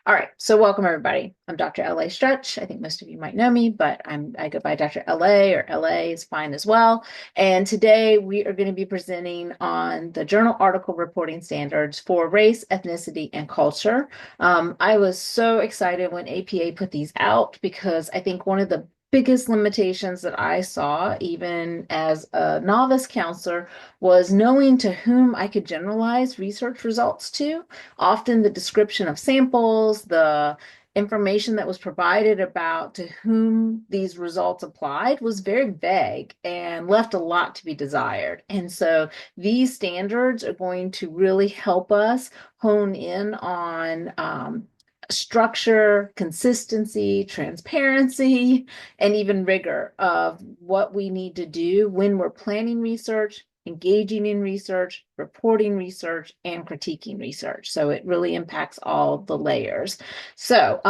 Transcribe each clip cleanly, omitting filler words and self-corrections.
All right, so welcome everybody. I'm Dr. L.A. Stretch. I think most of you might know me, but I go by Dr. L.A. or L.A. is fine as well. And today we are going to be presenting on the journal article reporting standards for race, ethnicity, and culture. I was so excited when APA put these out because I think one of the biggest limitations that I saw, even as a novice counselor, was knowing to whom I could generalize research results to. Often the description of samples, the information that was provided about to whom these results applied was very vague and left a lot to be desired. And so these standards are going to really help us hone in on structure, consistency, transparency, and even rigor of what we need to do when we're planning research, engaging in research, reporting research, and critiquing research. So it really impacts all the layers. So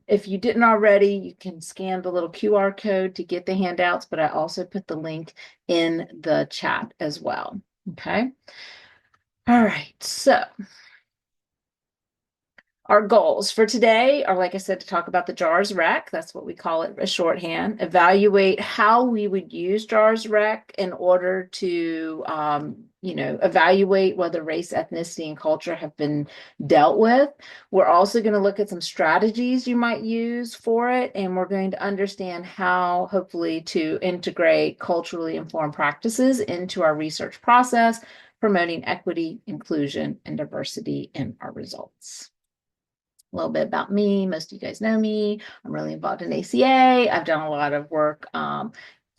if you didn't already, you can scan the little QR code to get the handouts, but I also put the link in the chat as well. Okay. All right. So our goals for today are, like I said, to talk about the JARS rec. That's what we call it, a shorthand. Evaluate how we would use JARS rec in order to, evaluate whether race, ethnicity, and culture have been dealt with. We're also going to look at some strategies you might use for it, and we're going to understand how, hopefully, to integrate culturally informed practices into our research process, promoting equity, inclusion, and diversity in our results. A little bit about me. Most of you guys know me. I'm really involved in ACA. I've done a lot of work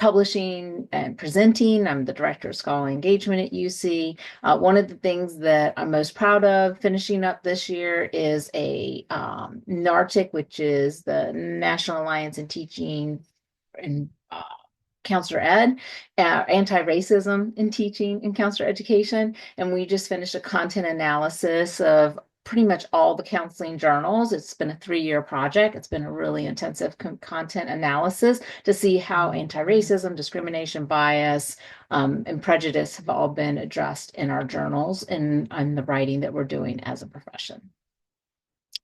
publishing and presenting. I'm the director of scholarly engagement at UC. One of the things that I'm most proud of finishing up this year is a NARTIC, which is the National Alliance in Teaching and Counselor Ed, anti-racism in teaching and counselor education. And we just finished a content analysis of pretty much all the counseling journals. It's been a 3-year project. It's been a really intensive content analysis to see how anti-racism, discrimination, bias, and prejudice have all been addressed in our journals and the writing that we're doing as a profession.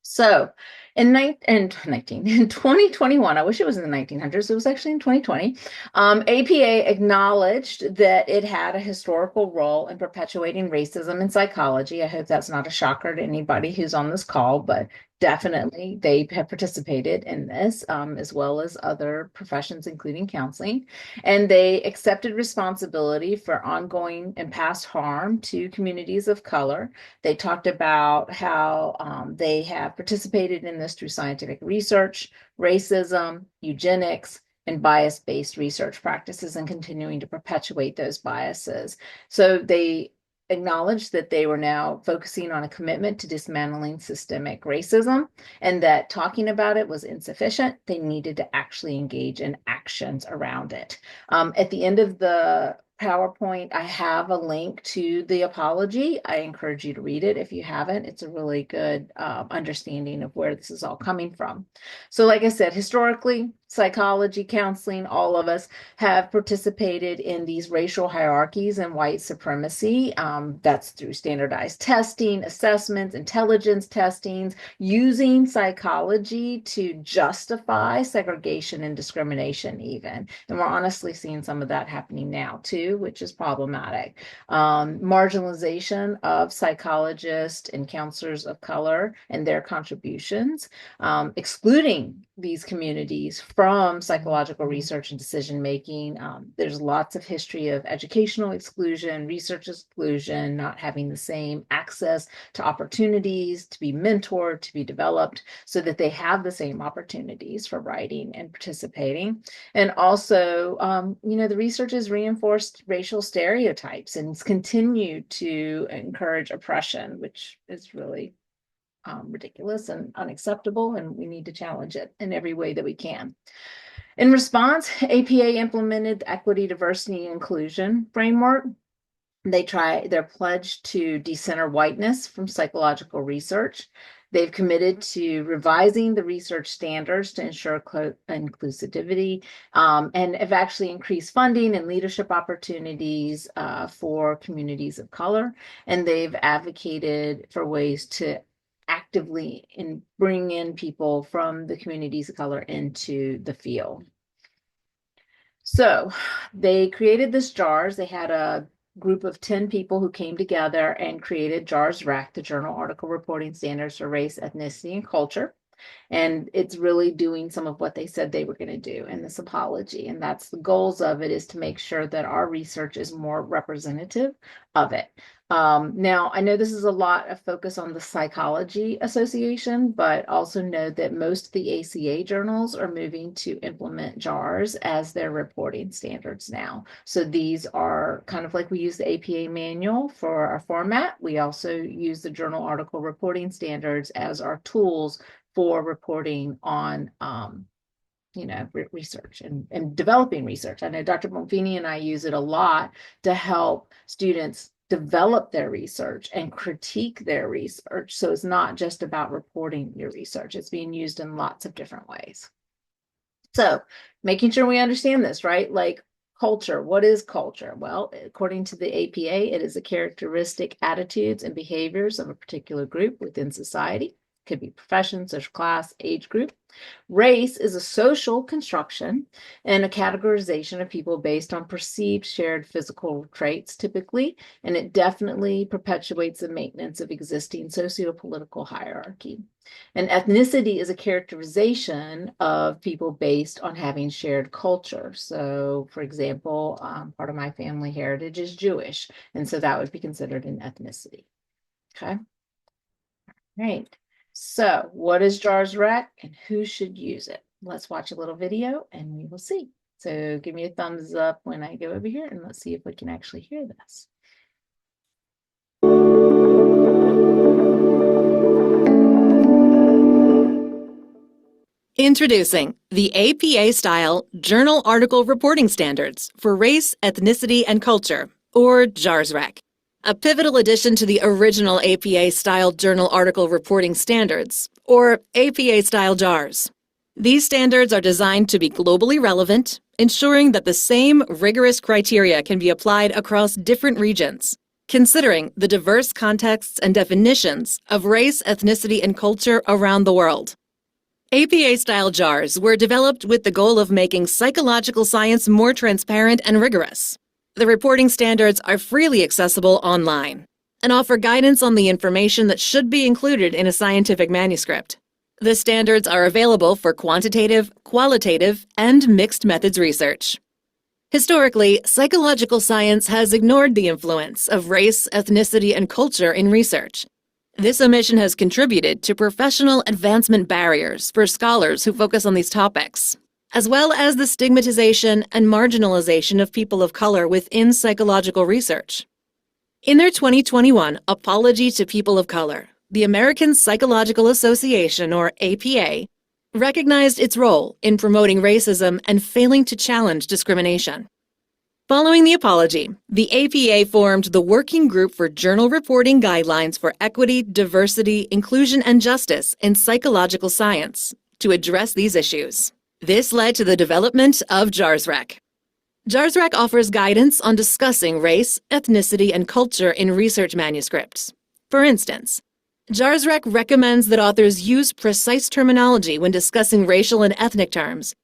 So in 2021, I wish it was in the 1900s, it was actually in 2020, APA acknowledged that it had a historical role in perpetuating racism in psychology. I hope that's not a shocker to anybody who's on this call, but definitely they have participated in this, as well as other professions, including counseling. And they accepted responsibility for ongoing and past harm to communities of color. They talked about how they have participated in this through scientific research, racism, eugenics, and bias-based research practices, and continuing to perpetuate those biases. So they acknowledged that they were now focusing on a commitment to dismantling systemic racism, and that talking about it was insufficient. They needed to actually engage in actions around it. At the end of the PowerPoint, I have a link to the apology. I encourage you to read it if you haven't. It's a really good understanding of where this is all coming from. So like I said, historically, psychology, counseling, all of us have participated in these racial hierarchies and white supremacy. That's through standardized testing, assessments, intelligence testings, using psychology to justify segregation and discrimination even. And we're honestly seeing some of that happening now too, which is problematic. Marginalization of psychologists and counselors of color and their contributions, excluding these communities from psychological research and decision making. There's lots of history of educational exclusion, research exclusion, not having the same access to opportunities to be mentored, to be developed, so that they have the same opportunities for writing and participating. And also, the research has reinforced racial stereotypes and continued to encourage oppression, which is really ridiculous and unacceptable, and we need to challenge it in every way that we can. In response, APA implemented the equity, diversity, and inclusion framework. They're pledged to decenter whiteness from psychological research. They've committed to revising the research standards to ensure inclusivity, and have actually increased funding and leadership opportunities for communities of color. And they've advocated for ways to actively bring in people from the communities of color into the field. So they created this JARS. They had a group of 10 people who came together and created JARS REC, the Journal Article Reporting Standards for Race, Ethnicity, and Culture. And it's really doing some of what they said they were going to do in this apology. And that's the goals of it, is to make sure that our research is more representative of it. Now, I know this is a lot of focus on the Psychology Association, but also know that most of the ACA journals are moving to implement JARS as their reporting standards now. So these are kind of like we use the APA manual for our format. We also use the Journal Article Reporting Standards as our tools for reporting on research and developing research. I know Dr. Bonfini and I use it a lot to help students develop their research and critique their research. So it's not just about reporting your research. It's being used in lots of different ways. So making sure we understand this, right? Like culture. What is culture? Well, according to the APA, it is the characteristic, attitudes, and behaviors of a particular group within society. Could be profession, social class, age group. Race is a social construction and a categorization of people based on perceived shared physical traits, typically, and it definitely perpetuates the maintenance of existing socio-political hierarchy. And ethnicity is a characterization of people based on having shared culture. So, for example, part of my family heritage is Jewish, and so that would be considered an ethnicity. Okay. All right. So what is JARS REC and who should use it? Let's watch a little video and we will see. So give me a thumbs up when I go over here and let's see if we can actually hear this. Introducing the APA-style Journal Article Reporting Standards for Race, Ethnicity, and Culture, or JARS REC. A pivotal addition to the original APA-style Journal Article Reporting Standards, or APA-style JARS. These standards are designed to be globally relevant, ensuring that the same rigorous criteria can be applied across different regions, considering the diverse contexts and definitions of race, ethnicity, and culture around the world. APA-style JARS were developed with the goal of making psychological science more transparent and rigorous. The reporting standards are freely accessible online and offer guidance on the information that should be included in a scientific manuscript. The standards are available for quantitative, qualitative, and mixed methods research. Historically, psychological science has ignored the influence of race, ethnicity, and culture in research. This omission has contributed to professional advancement barriers for scholars who focus on these topics, as well as the stigmatization and marginalization of people of color within psychological research. In their 2021 Apology to People of Color, the American Psychological Association, or APA, recognized its role in promoting racism and failing to challenge discrimination. Following the apology, the APA formed the Working Group for Journal Reporting Guidelines for Equity, Diversity, Inclusion, and Justice in Psychological Science to address these issues. This led to the development of JARS REC. JARS REC offers guidance on discussing race, ethnicity, and culture in research manuscripts. For instance, JARS REC recommends that authors use precise terminology when discussing racial and ethnic terms.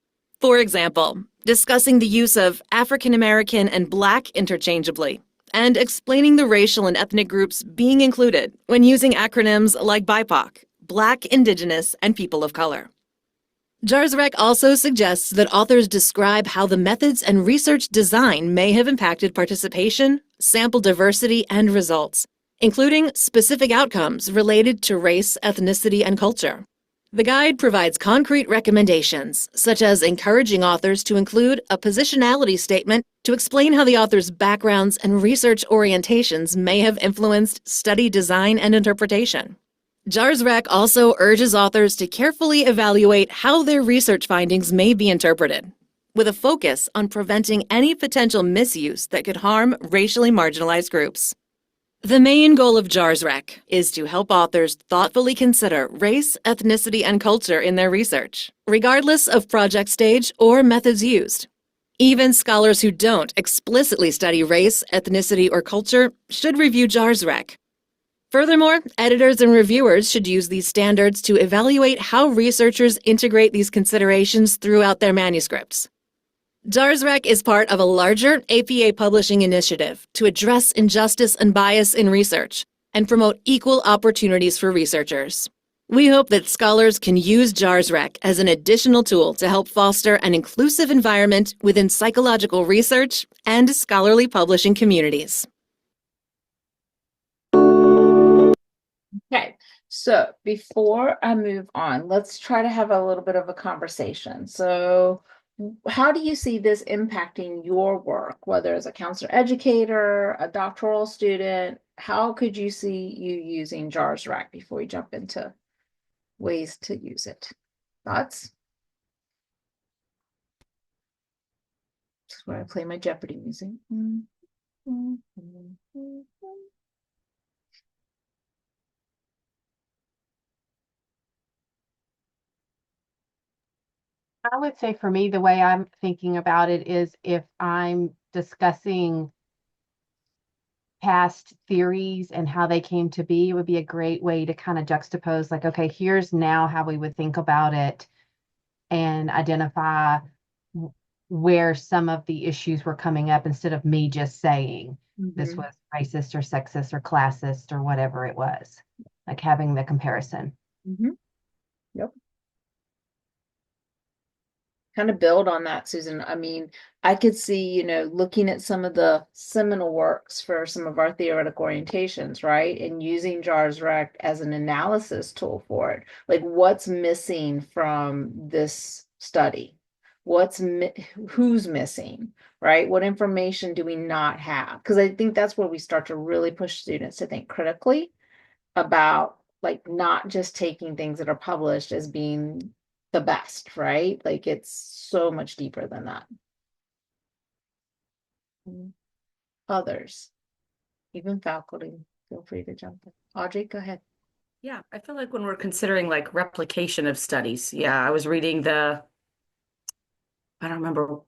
For example, discussing the use of African American and Black interchangeably, and explaining the racial and ethnic groups being included when using acronyms like BIPOC, Black, Indigenous, and People of Color. JARS REC also suggests that authors describe how the methods and research design may have impacted participation, sample diversity, and results, including specific outcomes related to race, ethnicity, and culture. The guide provides concrete recommendations, such as encouraging authors to include a positionality statement to explain how the author's backgrounds and research orientations may have influenced study design and interpretation. JARS REC also urges authors to carefully evaluate how their research findings may be interpreted, with a focus on preventing any potential misuse that could harm racially marginalized groups. The main goal of JARS REC is to help authors thoughtfully consider race, ethnicity, and culture in their research, regardless of project stage or methods used. Even scholars who don't explicitly study race, ethnicity, or culture should review JARS REC. Furthermore, editors and reviewers should use these standards to evaluate how researchers integrate these considerations throughout their manuscripts. JARSREC is part of a larger APA publishing initiative to address injustice and bias in research and promote equal opportunities for researchers. We hope that scholars can use JARSREC as an additional tool to help foster an inclusive environment within psychological research and scholarly publishing communities. Okay, so before I move on, let's try to have a little bit of a conversation. So, how do you see this impacting your work, whether as a counselor educator, a doctoral student? How could you see you using JARS Rack before we jump into ways to use it? Thoughts? This is where I play my Jeopardy music. I would say for me, the way I'm thinking about it is if I'm discussing past theories and how they came to be, it would be a great way to kind of juxtapose, like, okay, here's now how we would think about it and identify where some of the issues were coming up instead of me just saying this was racist or sexist or classist or whatever it was, like having the comparison. Yep. Kind of build on that, Susan. I mean, I could see, looking at some of the seminal works for some of our theoretical orientations, right? And using JARS Rec as an analysis tool for it. Like, what's missing from this study? Who's missing, right? What information do we not have? Because I think that's where we start to really push students to think critically about, like, not just taking things that are published as being the best, right? Like, it's so much deeper than that. Others, even faculty, feel free to jump in. Audrey, go ahead. Yeah, I feel like when we're considering like replication of studies, I was reading I don't remember,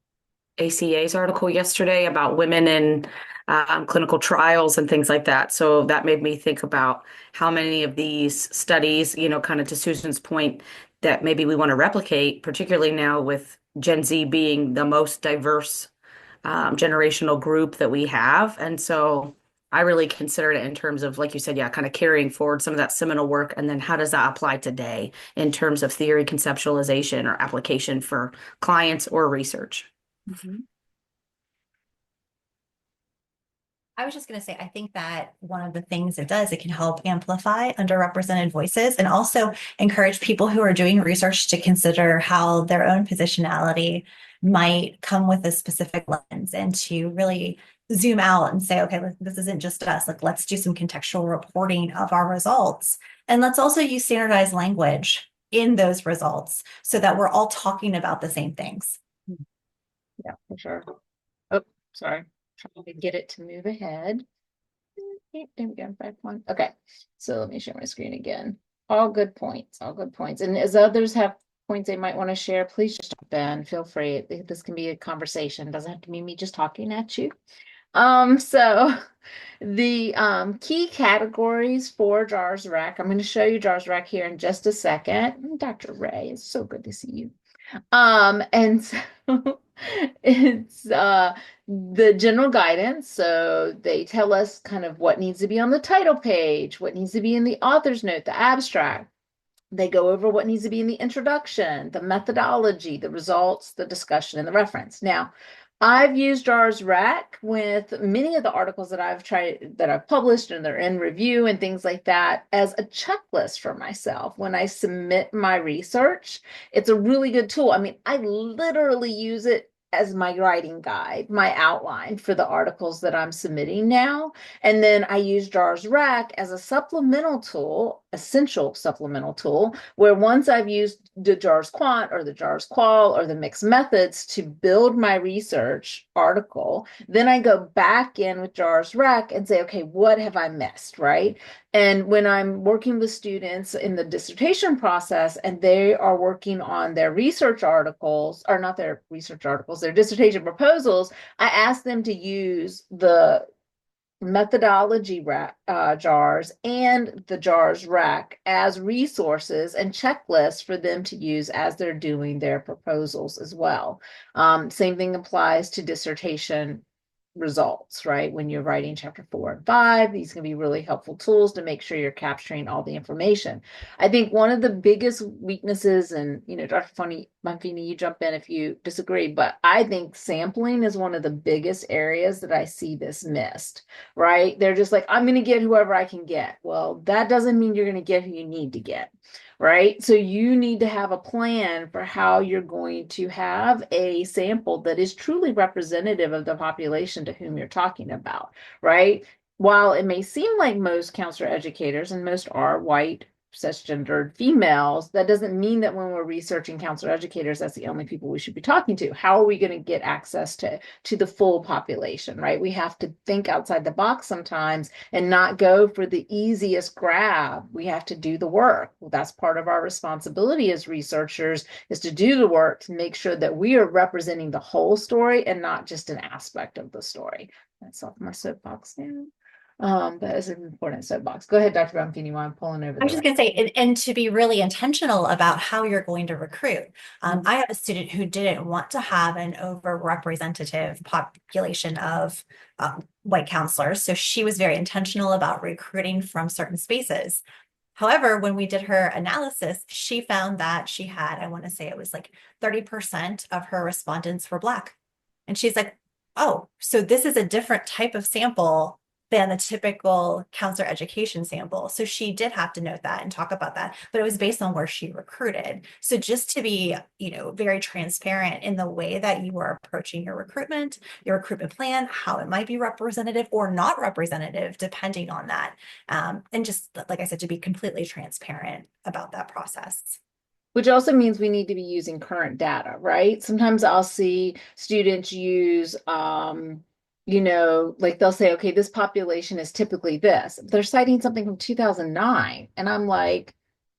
ACA's article yesterday about women in clinical trials and things like that. So that made me think about how many of these studies, kind of to Susan's point, that maybe we want to replicate, particularly now with Gen Z being the most diverse generational group that we have. And so I really considered it in terms of, like you said, kind of carrying forward some of that seminal work. And then how does that apply today in terms of theory conceptualization or application for clients or research? I was just going to say, I think that one of the things it does, it can help amplify underrepresented voices and also encourage people who are doing research to consider how their own positionality might come with a specific lens and to really zoom out and say, okay, this isn't just us. Like, let's do some contextual reporting of our results. And let's also use standardized language in those results so that we're all talking about the same things. Yeah, for sure. Oh, sorry. Trying to get it to move ahead. There we go. 5 Okay, so let me share my screen again. All good points. All good points. And as others have points they might want to share, please just jump in. Feel free. This can be a conversation. It doesn't have to be me just talking at you. So the key categories for JARS Rec. I'm going to show you JARS Rec here in just a second. Dr. Ray, it's so good to see you. And so it's the general guidance. So they tell us kind of what needs to be on the title page, what needs to be in the author's note, the abstract. They go over what needs to be in the introduction, the methodology, the results, the discussion, and the reference. Now, I've used JARS Rack with many of the articles that I've published and they're in review and things like that as a checklist for myself when I submit my research. It's a really good tool. I mean, I literally use it as my writing guide, my outline for the articles that I'm submitting now. And then I use JARS Rack as a supplemental tool, essential supplemental tool, where once I've used the JARS Quant or the JARS Qual or the mixed methods to build my research article, then I go back in with JARS Rack and say, okay, what have I missed, right? And when I'm working with students in the dissertation process and they are working on their research articles, or not their research articles, their dissertation proposals, I ask them to use methodology jars and the jars rack as resources and checklists for them to use as they're doing their proposals as well. Same thing applies to dissertation results, right? When you're writing chapter 4 and 5, these can be really helpful tools to make sure you're capturing all the information. I think one of the biggest weaknesses, and Dr. Bonfini, you jump in if you disagree, but I think sampling is one of the biggest areas that I see this missed, right? They're just like, I'm going to get whoever I can get. Well, that doesn't mean you're going to get who you need to get. Right? So you need to have a plan for how you're going to have a sample that is truly representative of the population to whom you're talking about, right? While it may seem like most counselor educators, and most are white, cisgendered females, that doesn't mean that when we're researching counselor educators, that's the only people we should be talking to. How are we going to get access to the full population, right? We have to think outside the box sometimes and not go for the easiest grab. We have to do the work. Well, that's part of our responsibility as researchers, is to do the work to make sure that we are representing the whole story and not just an aspect of the story. That's off my soapbox now. That is an important soapbox. Go ahead, Dr. Bonfini, while I'm pulling over I was the just going to say, and to be really intentional about how you're going to recruit. I have a student who didn't want to have an over-representative population of white counselors. So she was very intentional about recruiting from certain spaces. However, when we did her analysis, she found that she had, I want to say it was like 30% of her respondents were Black. And she's like, oh, so this is a different type of sample than the typical counselor education sample. So she did have to note that and talk about that, but it was based on where she recruited. So just to be, very transparent in the way that you are approaching your recruitment plan, how it might be representative or not representative, depending on that. And just like I said, to be completely transparent about that process. Which also means we need to be using current data, right? Sometimes I'll see students use, like they'll say, okay, this population is typically this. They're citing something from 2009. And I'm like,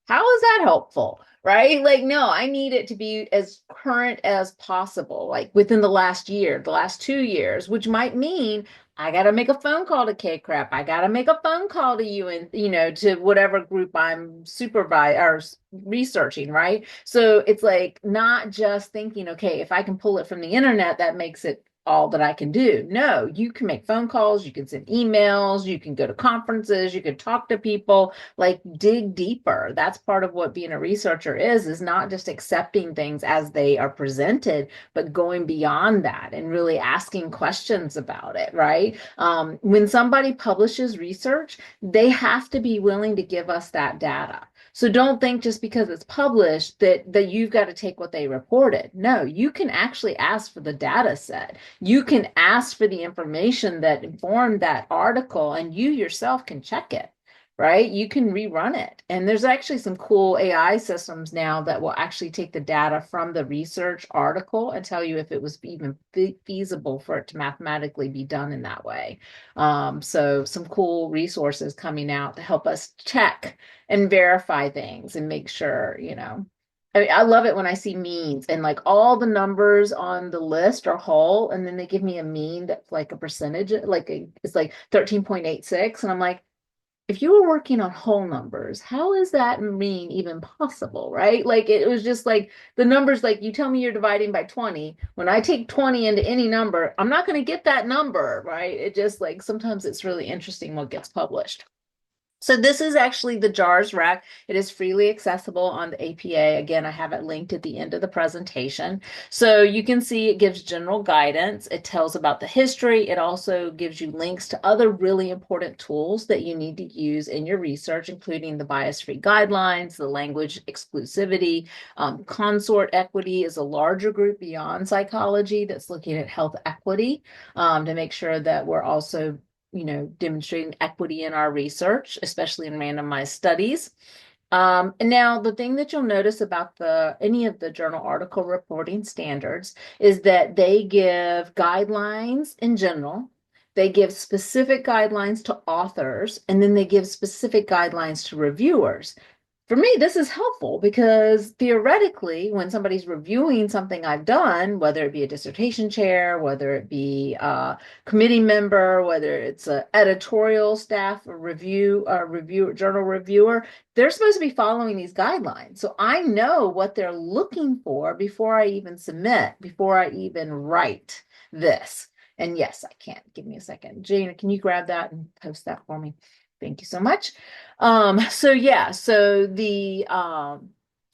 how is that helpful? Right? Like, no, I need it to be as current as possible, like within the last year, the last 2 years, which might mean I got to make a phone call to K-CREP. I got to make a phone call to you and, to whatever group I'm supervising or researching, right? So it's like not just thinking, okay, if I can pull it from the internet, that makes it all that I can do. No, you can make phone calls, you can send emails, you can go to conferences, you can talk to people, like dig deeper. That's part of what being a researcher is not just accepting things as they are presented, but going beyond that and really asking questions about it, right? When somebody publishes research, they have to be willing to give us that data. So don't think just because it's published that you've got to take what they reported. No, you can actually ask for the data set. You can ask for the information that informed that article, and you yourself can check it, right? You can rerun it. And there's actually some cool AI systems now that will actually take the data from the research article and tell you if it was even feasible for it to mathematically be done in that way. So some cool resources coming out to help us check and verify things and make sure, I mean, I love it when I see means and like all the numbers on the list are whole, and then they give me a mean that's like a percentage, it's like 13.86. And I'm like, if you were working on whole numbers, how is that mean even possible, right? Like it was just like the numbers, like you tell me you're dividing by 20. When I take 20 into any number, I'm not going to get that number, right? It just like sometimes it's really interesting what gets published. So this is actually the JARS rack. It is freely accessible on the APA. Again, I have it linked at the end of the presentation. So you can see it gives general guidance. It tells about the history. It also gives you links to other really important tools that you need to use in your research, including the bias-free guidelines, the language exclusivity. Consort equity is a larger group beyond psychology that's looking at health equity to make sure that we're also demonstrating equity in our research, especially in randomized studies. And now the thing that you'll notice about any of the journal article reporting standards is that they give guidelines in general. They give specific guidelines to authors, and then they give specific guidelines to reviewers. for me, this is helpful because theoretically, when somebody's reviewing something I've done, whether it be a dissertation chair, whether it be a committee member, whether it's an editorial staff, journal reviewer, they're supposed to be following these guidelines. So I know what they're looking for before I even submit, before I even write this. And yes, I can. Give me a second. Jane, can you grab that and post that for me? Thank you so much. So yeah, so the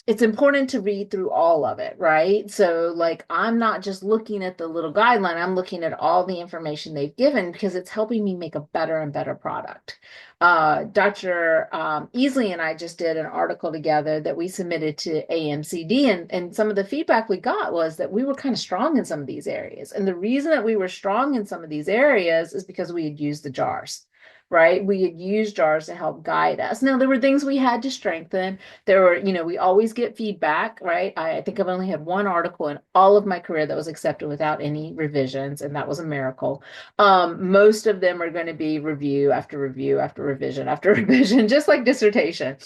it's important to read through all of it, right? So like I'm not just looking at the little guideline, I'm looking at all the information they've given because it's helping me make a better and better product. Dr. Easley and I just did an article together that we submitted to AMCD, and some of the feedback we got was that we were kind of strong in some of these areas. And the reason that we were strong in some of these areas is because we had used the jars. Right? We had used jars to help guide us. Now, there were things we had to strengthen. There were, we always get feedback, right? I think I've only had one article in all of my career that was accepted without any revisions, and that was a miracle. Most of them are going to be review after review after revision after revision, just like dissertation.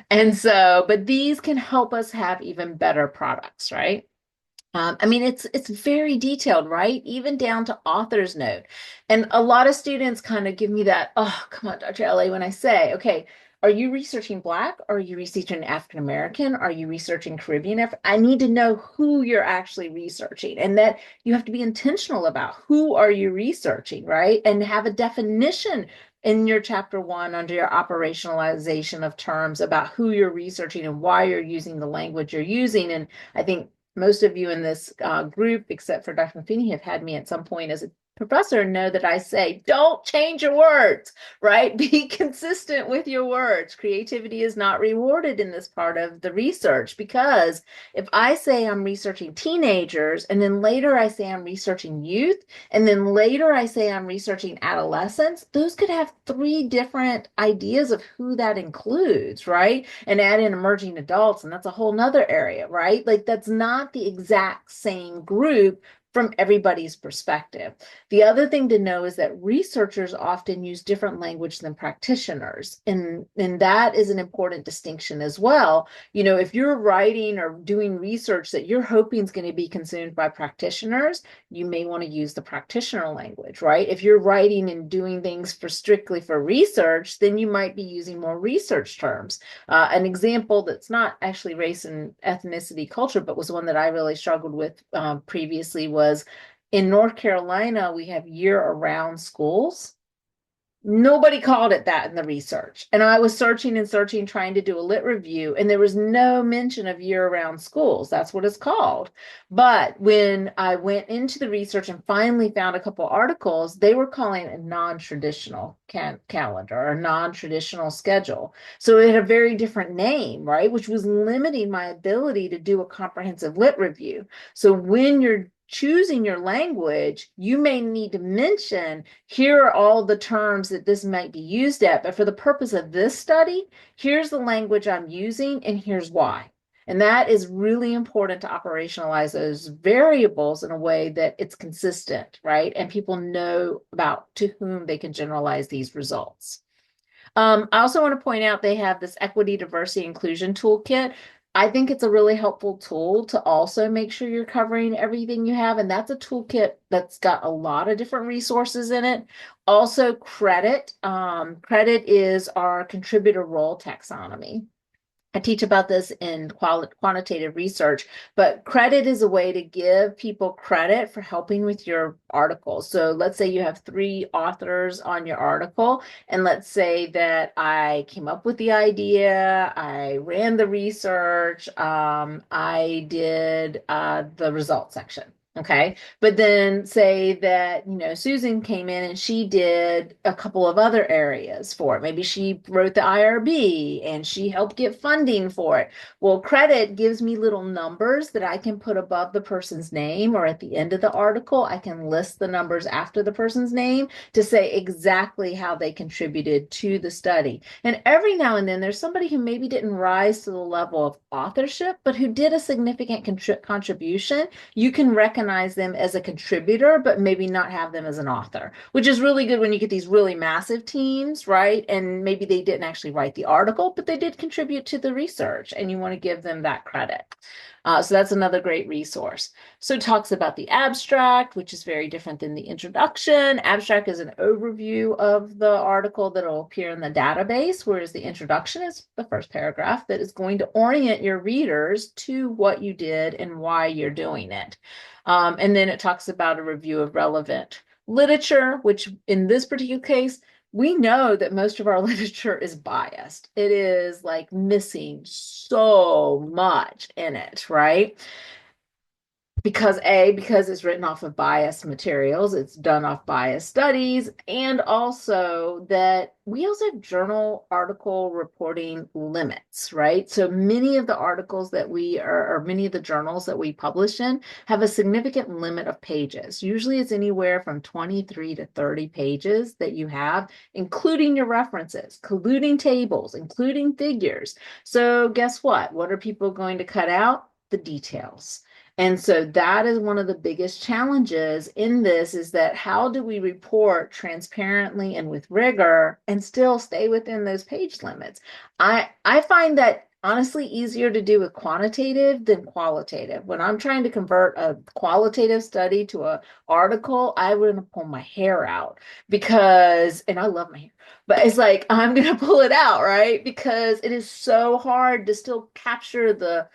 And so, but these can help us have even better products, right? I mean, it's very detailed, right? Even down to author's note. And a lot of students kind of give me that, oh, come on, Dr. LA, when I say, okay, are you researching Black? Are you researching African American? Are you researching Caribbean? I need to know who you're actually researching, and that you have to be intentional about who are you researching, right? And have a definition in your chapter 1 under your operationalization of terms about who you're researching and why you're using the language you're using. And I think most of you in this group, except for Dr. Maffini, have had me at some point as a professor know that I say, don't change your words, right? Be consistent with your words. Creativity is not rewarded in this part of the research, because if I say I'm researching teenagers and then later I say I'm researching youth and then later I say I'm researching adolescents, those could have 3 different ideas of who that includes, right? And add in emerging adults, and that's a whole nother area, right? Like that's not the exact same group from everybody's perspective. The other thing to know is that researchers often use different language than practitioners. And that is an important distinction as well. If you're writing or doing research that you're hoping is going to be consumed by practitioners, you may want to use the practitioner language, right? If you're writing and doing things strictly for research, then you might be using more research terms. An example that's not actually race and ethnicity culture, but was one that I really struggled with previously was in North Carolina, we have year-round schools. Nobody called it that in the research. And I was searching and searching, trying to do a lit review, and there was no mention of year-round schools. That's what it's called. But when I went into the research and finally found a couple articles, they were calling it a non-traditional calendar or non-traditional schedule. So it had a very different name, right? Which was limiting my ability to do a comprehensive lit review. So when you're choosing your language, you may need to mention, here are all the terms that this might be used at, but for the purpose of this study, here's the language I'm using and here's why. And that is really important to operationalize those variables in a way that it's consistent, right? And people know about to whom they can generalize these results. I also want to point out they have this equity, diversity, inclusion toolkit. I think it's a really helpful tool to also make sure you're covering everything you have. And that's a toolkit that's got a lot of different resources in it. Also, credit. Credit is our contributor role taxonomy. I teach about this in quantitative research, but credit is a way to give people credit for helping with your article. So let's say you have 3 authors on your article, and let's say that I came up with the idea, I ran the research, I did the results section. Okay. But then say that, Susan came in and she did a couple of other areas for it. Maybe she wrote the IRB and she helped get funding for it. Well, credit gives me little numbers that I can put above the person's name, or at the end of the article, I can list the numbers after the person's name to say exactly how they contributed to the study. And every now and then there's somebody who maybe didn't rise to the level of authorship, but who did a significant contribution. You can recognize recognize them as a contributor, but maybe not have them as an author, which is really good when you get these really massive teams, right? And maybe they didn't actually write the article, but they did contribute to the research, and you want to give them that credit. So that's another great resource. So it talks about the abstract, which is very different than the introduction. Abstract is an overview of the article that will appear in the database, whereas the introduction is the first paragraph that is going to orient your readers to what you did and why you're doing it. And then it talks about a review of relevant literature, which in this particular case, we know that most of our literature is biased. It is like missing so much in it, right? Because it's written off of biased materials, it's done off biased studies, and also that we also have journal article reporting limits, right? So many of the articles that or many of the journals that we publish in have a significant limit of pages. Usually it's anywhere from 23 to 30 pages that you have, including your references, including tables, including figures. So guess what? What are people going to cut out? The details. And so that is one of the biggest challenges in this, is that how do we report transparently and with rigor and still stay within those page limits? I find that honestly easier to do with quantitative than qualitative. When I'm trying to convert a qualitative study to an article, I want to pull my hair out because, and I love my hair, but it's like I'm going to pull it out, right? Because it is so hard to still capture the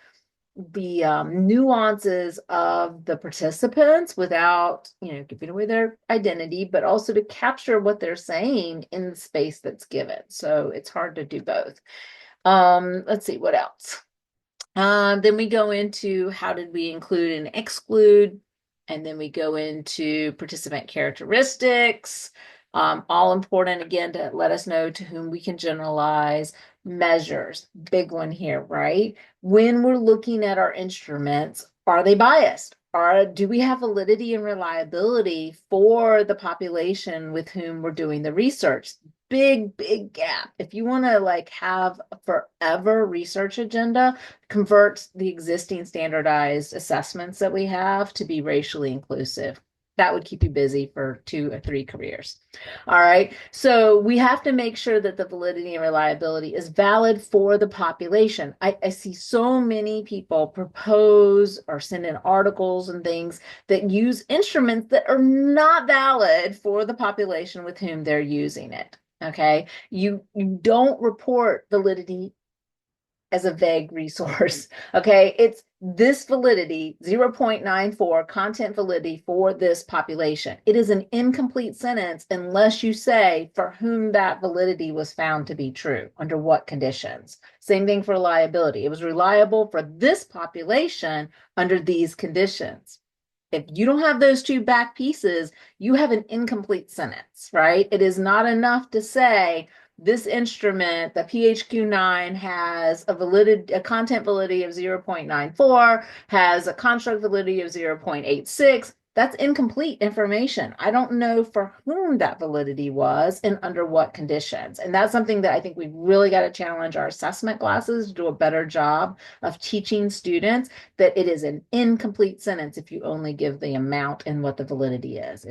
nuances of the participants without, giving away their identity, but also to capture what they're saying in the space that's given. So it's hard to do both. Let's see what else. Then we go into how did we include and exclude, and then we go into participant characteristics. All important again to let us know to whom we can generalize. Measures, big one here, right? When we're looking at our instruments, are they biased? Do we have validity and reliability for the population with whom we're doing the research? Big gap. If you want to like have a forever research agenda, convert the existing standardized assessments that we have to be racially inclusive. That would keep you busy for 2 or 3 careers. All right. So we have to make sure that the validity and reliability is valid for the population. I see so many people propose or send in articles and things that use instruments that are not valid for the population with whom they're using it. Okay. You don't report validity as a vague resource. Okay. It's this validity, 0.94 content validity for this population. It is an incomplete sentence unless you say for whom that validity was found to be true, under what conditions. Same thing for reliability. It was reliable for this population under these conditions. If you don't have those 2 back pieces, you have an incomplete sentence, right? It is not enough to say this instrument, the PHQ-9, has a content validity of 0.94, has a construct validity of 0.86. That's incomplete information. I don't know for whom that validity was and under what conditions. And that's something that I think we've really got to challenge our assessment classes to do a better job of teaching students that it is an incomplete sentence if you only give the amount and what the validity is.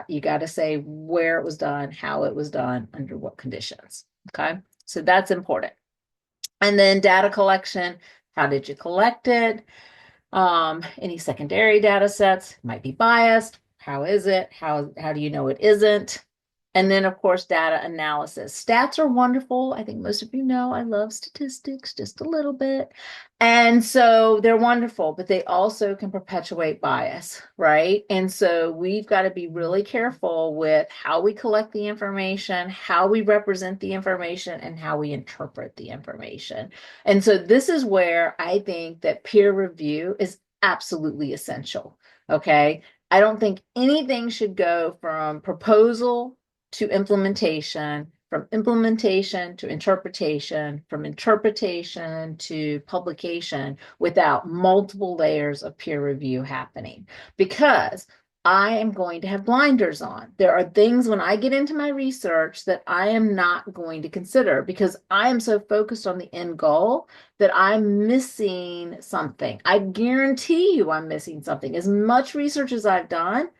You got to say where it was done, how it was done, under what conditions. Okay, so that's important. And then data collection. How did you collect it? Any secondary data sets might be biased. How is it? How do you know it isn't? And then, of course, data analysis. Stats are wonderful. I think most of you know I love statistics just a little bit. And so they're wonderful, but they also can perpetuate bias, right? And so we've got to be really careful with how we collect the information, how we represent the information, and how we interpret the information. And so this is where I think that peer review is absolutely essential, okay? I don't think anything should go from proposal to implementation, from implementation to interpretation, from interpretation to publication without multiple layers of peer review happening. Because I am going to have blinders on. There are things when I get into my research that I am not going to consider because I am so focused on the end goal that I'm missing something. I guarantee you I'm missing something. As much research as I've done,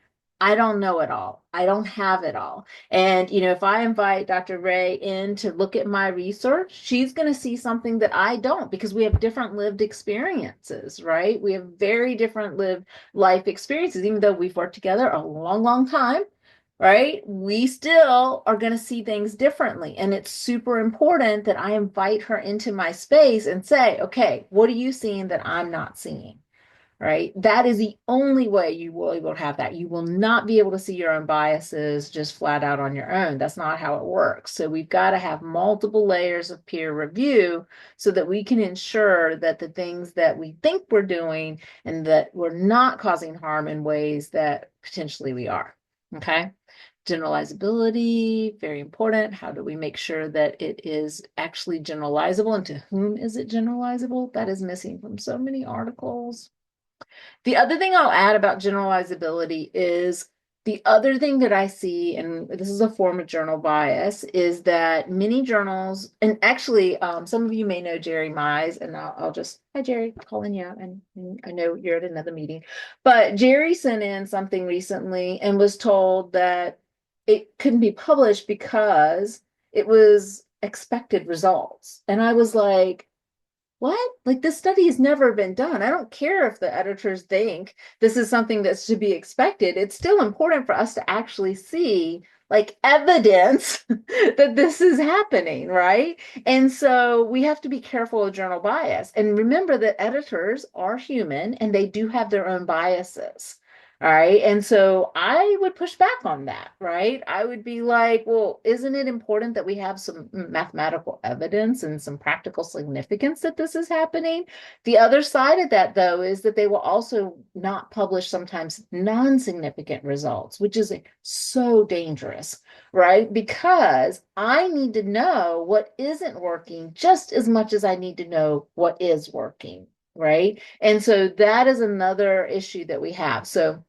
I don't know it all. I don't have it all. And, if I invite Dr. Ray in to look at my research, she's going to see something that I don't because we have different lived experiences, right? We have very different lived life experiences, even though we've worked together a long, long time, right? We still are going to see things differently. And it's super important that I invite her into my space and say, okay, what are you seeing that I'm not seeing? Right? That is the only way you will be able to have that. You will not be able to see your own biases just flat out on your own. That's not how it works. So we've got to have multiple layers of peer review so that we can ensure that the things that we think we're doing and that we're not causing harm in ways that potentially we are. Okay. Generalizability, very important. How do we make sure that it is actually generalizable and to whom is it generalizable? That is missing from so many articles. The other thing I'll add about generalizability is the other thing that I see, and this is a form of journal bias, is that many journals, and actually, some of you may know Jerry Mize, and I'll just, hi Jerry, calling you out, and I know you're at another meeting, but Jerry sent in something recently and was told that it couldn't be published because it was expected results. And I was like, what? Like this study has never been done. I don't care if the editors think this is something that's to be expected. It's still important for us to actually see like evidence that this is happening, right? And so we have to be careful of journal bias and remember that editors are human and they do have their own biases. All right. And so I would push back on that, right? I would be like, well, isn't it important that we have some mathematical evidence and some practical significance that this is happening? The other side of that, though, is that they will also not publish sometimes non-significant results, which is so dangerous, right? Because I need to know what isn't working just as much as I need to know what is working, right? And so that is another issue that we have. So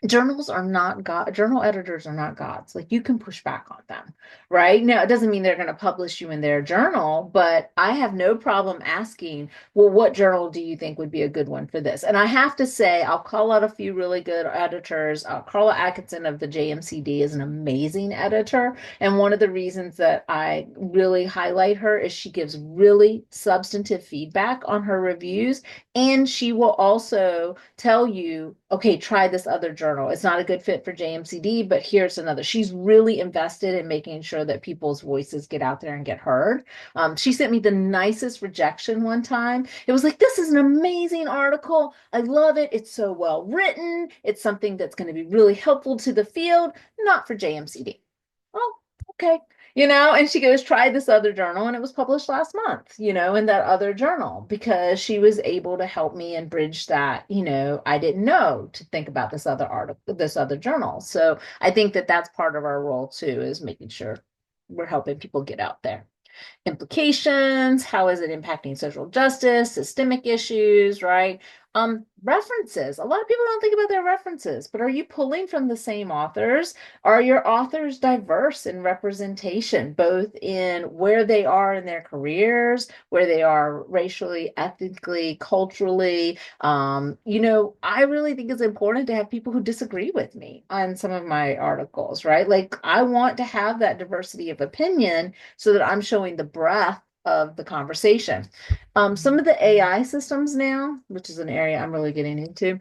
journals are not God, journal editors are not gods. Like you can push back on them, right? Now, it doesn't mean they're going to publish you in their journal, but I have no problem asking, well, what journal do you think would be a good one for this? And I have to say, I'll call out a few really good editors. Carla Atkinson of the JMCD is an amazing editor. And one of the reasons that I really highlight her is she gives really substantive feedback on her reviews. And she will also tell you, okay, try this other journal. It's not a good fit for JMCD, but here's another. She's really invested in making sure that people's voices get out there and get heard. She sent me the nicest rejection one time. It was like, this is an amazing article. I love it. It's so well written. It's something that's going to be really helpful to the field, not for JMCD. Oh, okay. And she goes, try this other journal. And it was published last month, in that other journal because she was able to help me and bridge that, I didn't know to think about this other article, this other journal. So I think that that's part of our role too, is making sure we're helping people get out there. Implications, how is it impacting social justice, systemic issues, right? References. A lot of people don't think about their references, but are you pulling from the same authors? Are your authors diverse in representation, both in where they are in their careers, where they are racially, ethnically, culturally? I really think it's important to have people who disagree with me on some of my articles, right? Like I want to have that diversity of opinion so that I'm showing the breadth of the conversation. Some of the AI systems now, which is an area I'm really getting into,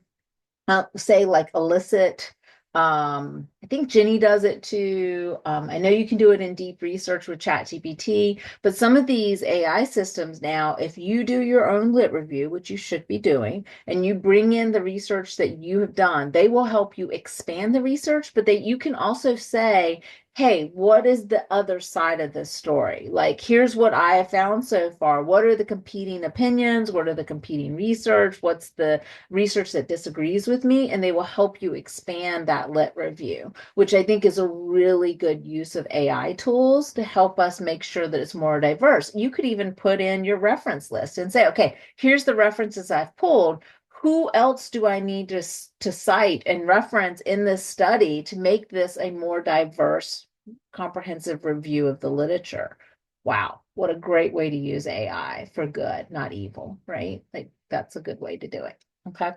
say like elicit. I think Jenny does it too. I know you can do it in deep research with ChatGPT, but some of these AI systems now, if you do your own lit review, which you should be doing, and you bring in the research that you have done, they will help you expand the research, but you can also say, hey, what is the other side of this story? Like, here's what I have found so far. What are the competing opinions? What are the competing research? What's the research that disagrees with me? And they will help you expand that lit review, which I think is a really good use of AI tools to help us make sure that it's more diverse. You could even put in your reference list and say, okay, here's the references I've pulled. who else do I need to cite and reference in this study to make this a more diverse, comprehensive review of the literature? Wow, what a great way to use AI for good, not evil, right? Like that's a good way to do it. Okay.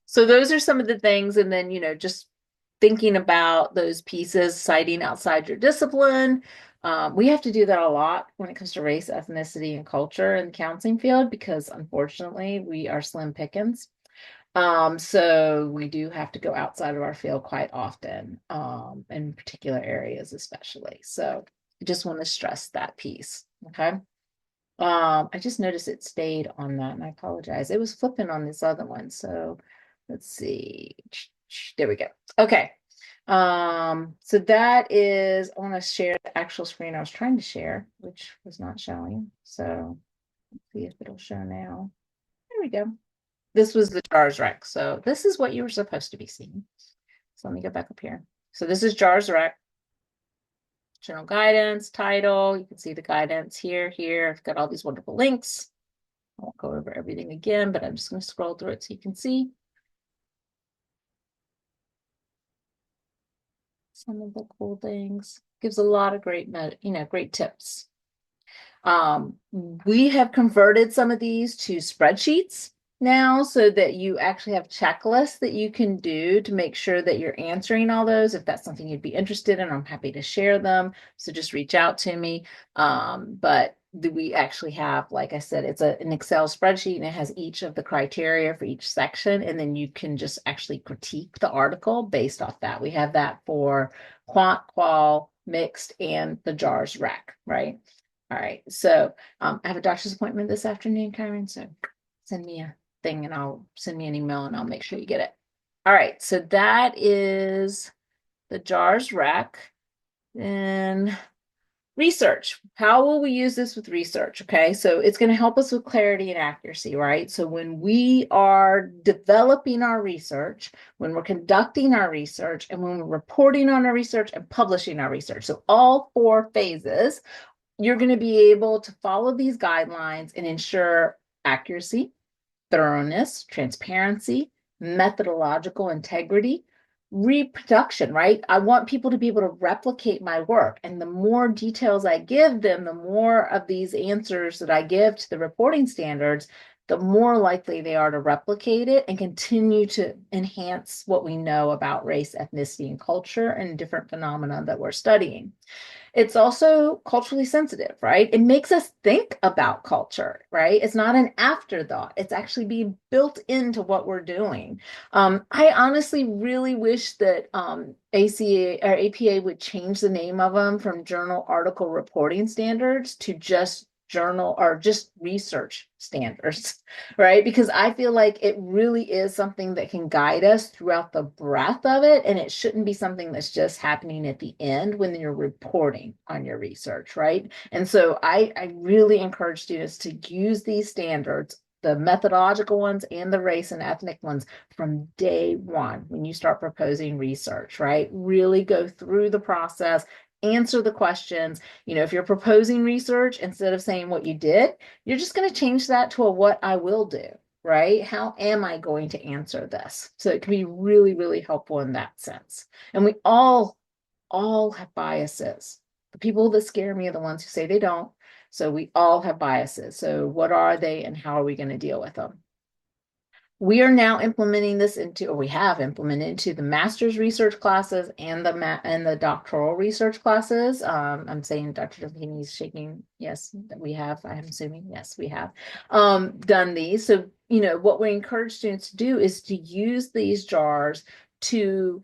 So those are some of the things. And then, just thinking about those pieces, citing outside your discipline. We have to do that a lot when it comes to race, ethnicity, and culture in the counseling field because unfortunately we are slim pickings. So we do have to go outside of our field quite often, in particular areas especially. So I just want to stress that piece. Okay. I just noticed it stayed on that and I apologize. It was flipping on this other one. So let's see. There we go. Okay. So that is, I want to share the actual screen I was trying to share, which was not showing. So let's see if it'll show now. There we go. This was the JARS rec. So this is what you were supposed to be seeing. So let me go back up here. So this is JARS rec. General guidance, title. You can see the guidance here. I've got all these wonderful links. I won't go over everything again, but I'm just going to scroll through it so you can see some of the cool things. Gives a lot of great, great tips. We have converted some of these to spreadsheets now so that you actually have checklists that you can do to make sure that you're answering all those. If that's something you'd be interested in, I'm happy to share them. So just reach out to me. But we actually have, like I said, it's an Excel spreadsheet and it has each of the criteria for each section. And then you can just actually critique the article based off that. We have that for quant, qual, mixed, and the JARS rec, right? All right, so I have a doctor's appointment this afternoon, Karen, so send me a thing and I'll send me an email and I'll make sure you get it. All right, so that is the JARS rec. And research. How will we use this with research? Okay, so it's going to help us with clarity and accuracy, right? So when we are developing our research, when we're conducting our research, and when we're reporting on our research and publishing our research, so all 4 phases, you're going to be able to follow these guidelines and ensure accuracy, thoroughness, transparency, methodological integrity, reproduction, right? I want people to be able to replicate my work. And the more details I give them, the more of these answers that I give to the reporting standards, the more likely they are to replicate it and continue to enhance what we know about race, ethnicity, and culture and different phenomena that we're studying. It's also culturally sensitive, right? It makes us think about culture, right? It's not an afterthought. It's actually being built into what we're doing. I honestly really wish that ACA or APA would change the name of them from Journal Article Reporting Standards to just journal or just research standards, right? Because I feel like it really is something that can guide us throughout the breadth of it. And it shouldn't be something that's just happening at the end when you're reporting on your research, right? And so I really encourage students to use these standards, the methodological ones and the race and ethnic ones, from day one when you start proposing research, right? Really go through the process, answer the questions. If you're proposing research, instead of saying what you did, you're just going to change that to a what I will do, right? How am I going to answer this? So it can be really, really helpful in that sense. And we all have biases. The people that scare me are the ones who say they don't. So we all have biases. So what are they and how are we going to deal with them? We are now implementing this into, or we have implemented into the master's research classes and the doctoral research classes. I'm saying Dr. Delany's shaking. Yes, we have. I'm assuming yes, we have done these. So what we encourage students to do is to use these jars to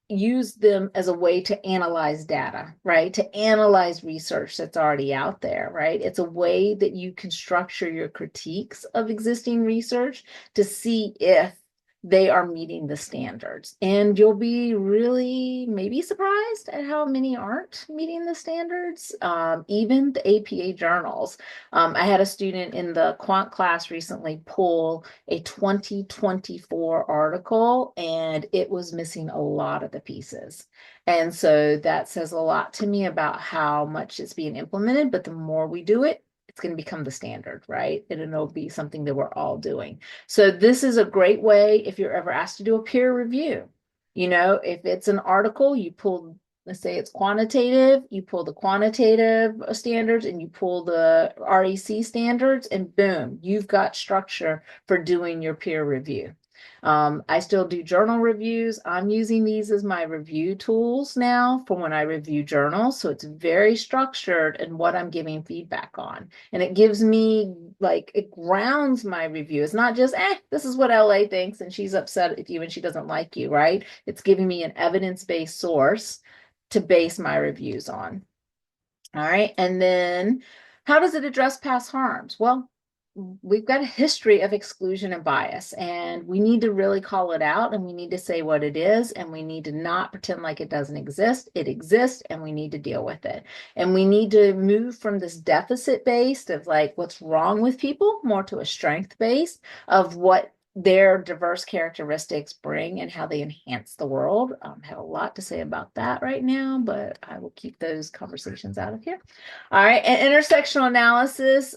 use them as a way to analyze data, right? To analyze research that's already out there, right? It's a way that you can structure your critiques of existing research to see if they are meeting the standards. And you'll be really maybe surprised at how many aren't meeting the standards, even the APA journals. I had a student in the quant class recently pull a 2024 article and it was missing a lot of the pieces. And so that says a lot to me about how much it's being implemented, but the more we do it, it's going to become the standard, right? And it'll be something that we're all doing. So this is a great way if you're ever asked to do a peer review. You know, if it's an article, you pull, let's say it's quantitative, you pull the quantitative standards and you pull the REC standards, and boom, you've got structure for doing your peer review. I still do journal reviews. I'm using these as my review tools now for when I review journals. So it's very structured in what I'm giving feedback on. And it gives me, like, it grounds my review. It's not just, this is what LA thinks and she's upset with you and she doesn't like you, right? It's giving me an evidence-based source to base my reviews on. All right. And then how does it address past harms? Well, we've got a history of exclusion and bias, and we need to really call it out, and we need to say what it is, and we need to not pretend like it doesn't exist. It exists, and we need to deal with it. And we need to move from this deficit based of like what's wrong with people more to a strength based of what their diverse characteristics bring and how they enhance the world. I have a lot to say about that right now, but I will keep those conversations out of here. All right, and intersectional analysis,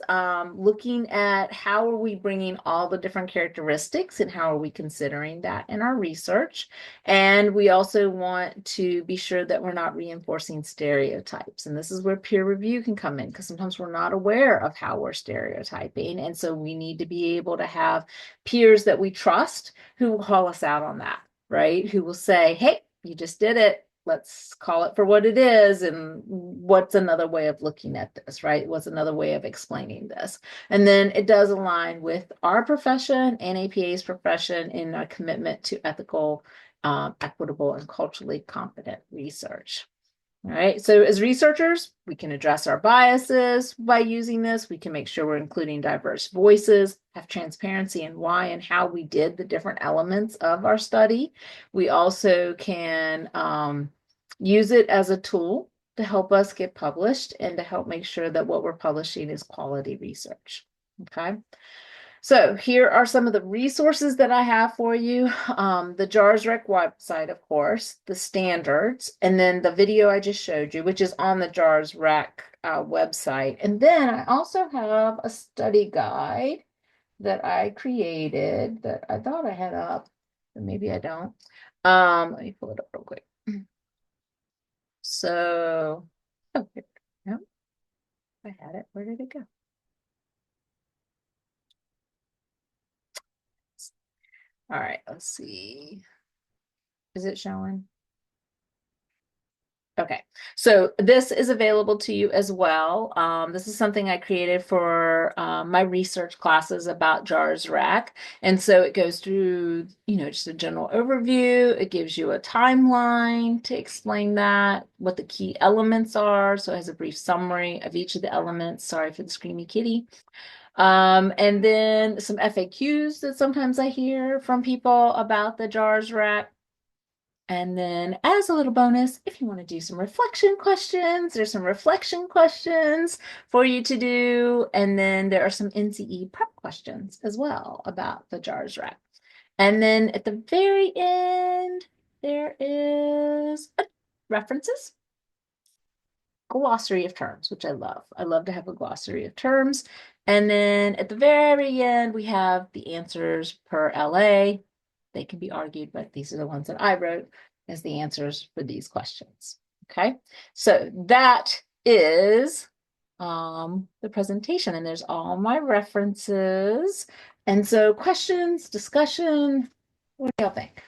looking at how are we bringing all the different characteristics and how are we considering that in our research. And we also want to be sure that we're not reinforcing stereotypes. And this is where peer review can come in, because sometimes we're not aware of how we're stereotyping. And so we need to be able to have peers that we trust who will call us out on that, right? Who will say, hey, you just did it. Let's call it for what it is. And what's another way of looking at this, right? What's another way of explaining this? And then it does align with our profession and APA's profession in a commitment to ethical, equitable, and culturally competent research. All right, so as researchers, we can address our biases by using this. We can make sure we're including diverse voices, have transparency in why and how we did the different elements of our study. We also can use it as a tool to help us get published and to help make sure that what we're publishing is quality research. Okay. So here are some of the resources that I have for you. The JARSREC website, of course, the standards, and then the video I just showed you, which is on the JARSREC website. And then I also have a study guide that I created that I thought I had up, but maybe I don't. Let me pull it up real quick. So, oh, here, no, I had it. Where did it go? All right, let's see. Is it showing? Okay, so this is available to you as well. This is something I created for my research classes about JARSREC. And so it goes through, just a general overview. It gives you a timeline to explain that, what the key elements are. So it has a brief summary of each of the elements. Sorry for the screamy kitty. And then some FAQs that sometimes I hear from people about the JARSREC. And then as a little bonus, if you want to do some reflection questions, there's some reflection questions for you to do. And then there are some NCE prep questions as well about the JARSREC. And then at the very end, there is references, glossary of terms, which I love. I love to have a glossary of terms. And then at the very end, we have the answers per LA. They can be argued, but these are the ones that I wrote as the answers for these questions. Okay, so that is the presentation, and there's all my references. And so questions, discussion, what do y'all think?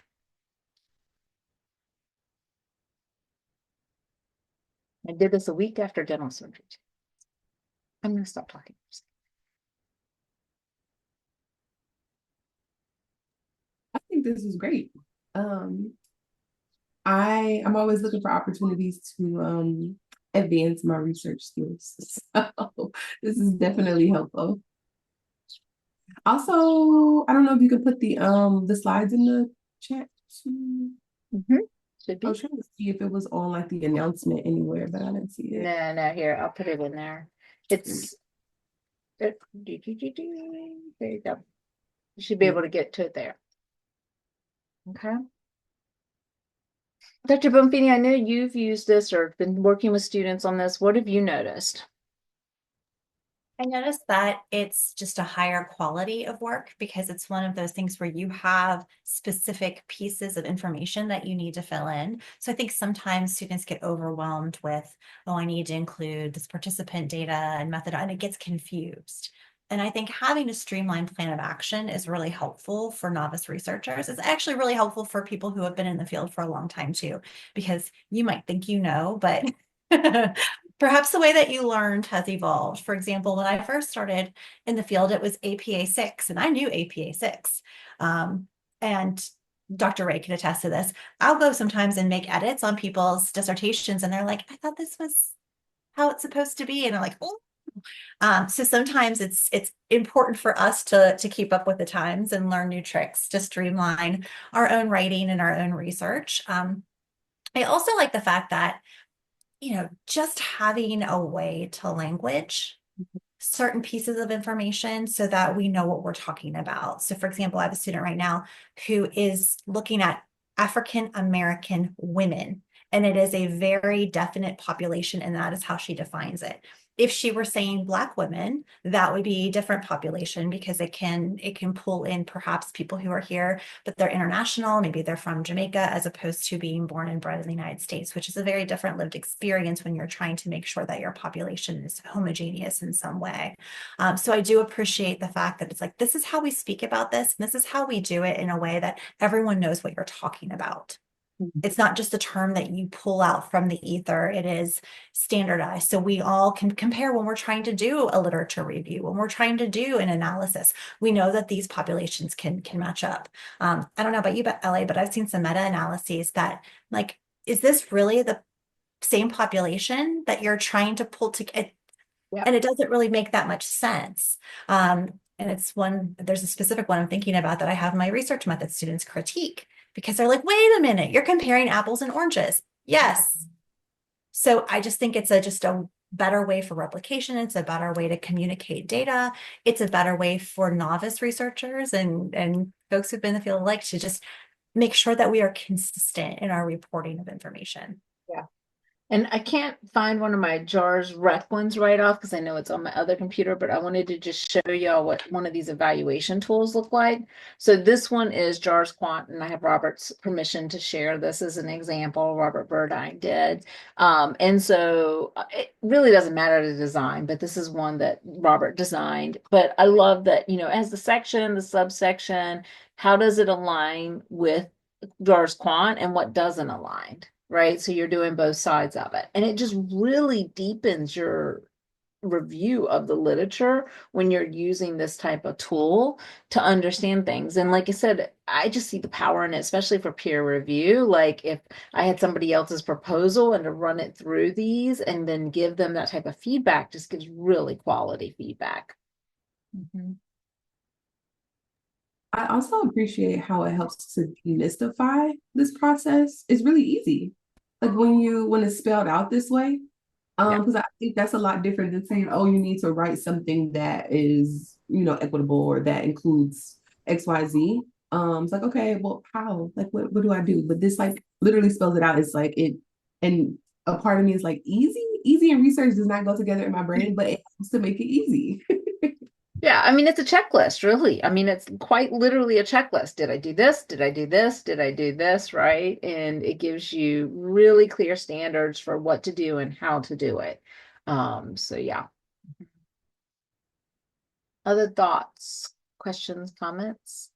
I did this a week after dental surgery. I'm going to stop talking. I think this is great. I'm always looking for opportunities to advance my research skills. So this is definitely helpful. Also, I don't know if you could put the slides in the chat too. Should I be. was trying to see if it was on like the announcement anywhere, but I didn't see it. No, here, I'll put it in there. It's there you go. You should be able to get to it there. Okay. Dr. Bonfini, I know you've used this or been working with students on this. What have you noticed? I noticed that it's just a higher quality of work because it's one of those things where you have specific pieces of information that you need to fill in. So I think sometimes students get overwhelmed with, oh, I need to include this participant data and method, and it gets confused. And I think having a streamlined plan of action is really helpful for novice researchers. It's actually really helpful for people who have been in the field for a long time too, because you might think you know, but perhaps the way that you learned has evolved. For example, when I first started in the field, it was APA 6, and I knew APA 6. And Dr. Ray can attest to this. I'll go sometimes and make edits on people's dissertations, and they're like, I thought this was how it's supposed to be. And I'm like, oh. So sometimes it's important for us to keep up with the times and learn new tricks to streamline our own writing and our own research. I also like the fact that just having a way to language certain pieces of information so that we know what we're talking about. So, for example, I have a student right now who is looking at African American women, and it is a very definite population, and that is how she defines it. If she were saying Black women, that would be a different population because it can pull in perhaps people who are here, but they're international. Maybe they're from Jamaica as opposed to being born and bred in the United States, which is a very different lived experience when you're trying to make sure that your population is homogeneous in some way. So I do appreciate the fact that it's like, this is how we speak about this, and this is how we do it in a way that everyone knows what you're talking about. It's not just a term that you pull out from the ether. It is standardized. So we all can compare when we're trying to do a literature review, when we're trying to do an analysis. We know that these populations can match up. I don't know about you, but LA, but I've seen some meta-analyses that like, is this really the same population that you're trying to pull together? Yep. And it doesn't really make that much sense. And there's a specific one I'm thinking about that I have my research method students critique because they're like, wait a minute, you're comparing apples and oranges. Yes. So I just think it's just a better way for replication. It's a better way to communicate data. It's a better way for novice researchers and folks who've been in the field alike to just make sure that we are consistent in our reporting of information. Yeah. And I can't find one of my JARS rec ones right off because I know it's on my other computer, but I wanted to just show y'all what one of these evaluation tools look like. So this one is JARS Quant, and I have Robert's permission to share this as an example. Robert Burdine did. And so it really doesn't matter the design, but this is one that Robert designed. But I love that, as the section, the subsection, how does it align with JARS Quant and what doesn't align? Right? So you're doing both sides of it. And it just really deepens your review of the literature when you're using this type of tool to understand things. And like I said, I just see the power in it, especially for peer review. Like if I had somebody else's proposal and to run it through these and then give them that type of feedback just gives really quality feedback. Mm-hmm. I also appreciate how it helps to demystify this process. It's really easy. Like when it's spelled out this way, Yeah. because I think that's a lot different than saying, oh, you need to write something that is, equitable or that includes XYZ. It's like, okay, well, how? Like what do I do? But this like literally spells it out. It's like it and a part of me is like easy and research does not go together in my brain, but it helps to make it easy. Yeah, I mean, it's a checklist, really. I mean, it's quite literally a checklist. Did I do this? Did I do this? Did I do this? Right? And it gives you really clear standards for what to do and how to do it. So yeah. Other thoughts, questions, comments?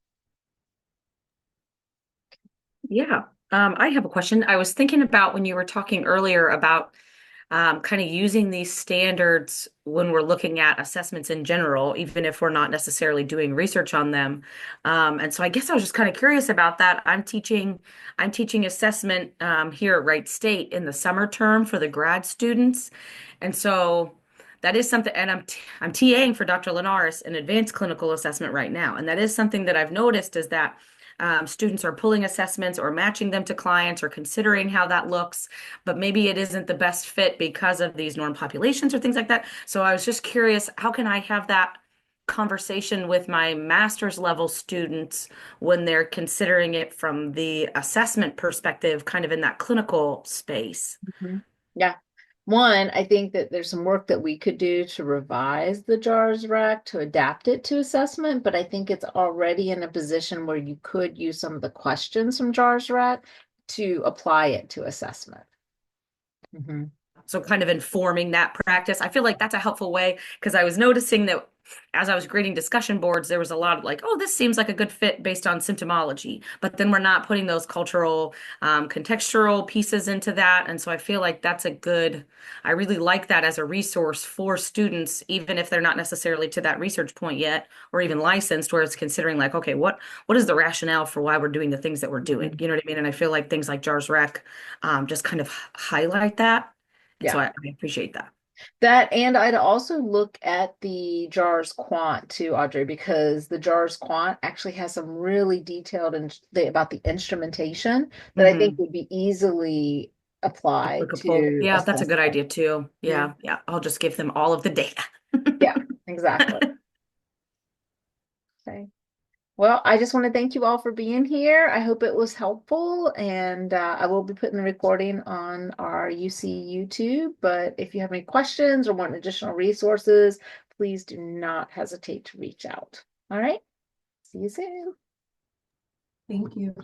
Yeah. I have a question. I was thinking about when you were talking earlier about kind of using these standards when we're looking at assessments in general, even if we're not necessarily doing research on them. And so I guess I was just kind of curious about that. I'm teaching assessment here at Wright State in the summer term for the grad students. And so that is something, and I'm TAing for Dr. Linares in advanced clinical assessment right now. And that is something that I've noticed is that students are pulling assessments or matching them to clients or considering how that looks, but maybe it isn't the best fit because of these norm populations or things like that. So I was just curious, how can I have that conversation with my master's level students when they're considering it from the assessment perspective, kind of in that clinical space? Mhm. Yeah. One, I think that there's some work that we could do to revise the JARS rec to adapt it to assessment, but I think it's already in a position where you could use some of the questions from JARS rec to apply it to assessment. Mhm. So kind of informing that practice. I feel like that's a helpful way because I was noticing that as I was grading discussion boards, there was a lot of like, oh, this seems like a good fit based on symptomology, but then we're not putting those cultural, contextual pieces into that. And so I feel like that's a good, I really like that as a resource for students, even if they're not necessarily to that research point yet, or even licensed, where it's considering like, okay, what is the rationale for why we're doing the things that we're doing? You know what I mean? And I feel like things like JARS Rec just kind of highlight that. And so Yeah. I appreciate that. That, and I'd also look at the JARS quant too, Audrey, because the JARS quant actually has some really detailed about the instrumentation that I think Hmm. would be easily applied Applicable. to Yeah, that's a good assessment. idea too. Mhm. Yeah, yeah. I'll just give them all of the data. Yeah, exactly. Okay. Well, I just want to thank you all for being here. I hope it was helpful, and I will be putting the recording on our UC YouTube. But if you have any questions or want additional resources, please do not hesitate to reach out. All right. See you soon. Thank you.